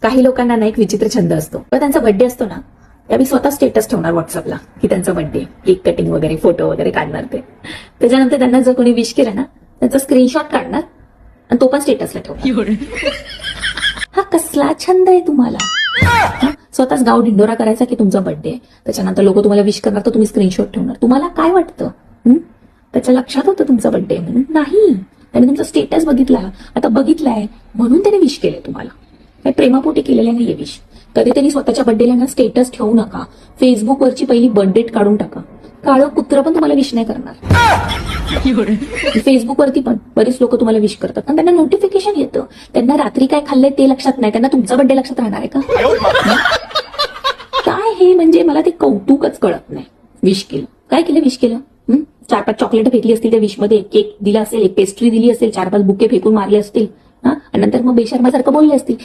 काही लोकांना ना एक विचित्र छंद असतो, पण त्यांचा बर्थडे असतो ना त्यावेळी स्वतः स्टेटस ठेवणार व्हॉट्सअपला की त्यांचा बर्थडे, केक कटिंग वगैरे, फोटो वगैरे काढणार ते. त्याच्यानंतर त्यांना जर कोणी विश केलं ना त्याचा स्क्रीनशॉट काढणार आणि तो पण स्टेटसला ठेवणार. हा कसला छंद आहे तुम्हाला? स्वतःच गाव ढिंडोरा करायचा की तुमचा बर्थडे आहे, त्याच्यानंतर लोक तुम्हाला विश करणार तर तुम्ही स्क्रीनशॉट ठेवणार. तुम्हाला काय वाटतं? त्याच्या लक्षात होतं तुमचा बर्थडे म्हणून? नाही, त्याने तुमचा स्टेटस बघितला, आता बघितलाय म्हणून त्याने विश केलंय तुम्हाला. काही प्रेमापोटी केलेलं नाहीये विश. कधी त्यांनी स्वतःच्या बर्थडेला ना स्टेटस ठेवू नका. फेसबुकवरची पहिली बर्थडेट काढून टाका. काळं कुत्र पण तुम्हाला विश नाही करणार. फेसबुकवरती पण बरेच लोक तुम्हाला विश करतात आणि त्यांना नोटिफिकेशन येतं. त्यांना रात्री काय खाल्लंय ते लक्षात नाही, त्यांना तुमचा बर्थडे लक्षात राहणार आहे का? काय हे म्हणजे मला ते कौतुकच कळत नाही. विश केलं, काय केलं? विश केलं, 4-5 चॉकलेट फेकली असतील त्या विश मध्ये, केक दिला असेल, एक पेस्ट्री दिली असेल, 4-5 बुके फेकून मारले असतील, आणि नंतर मग बेशर्मासारखं बोलले असतील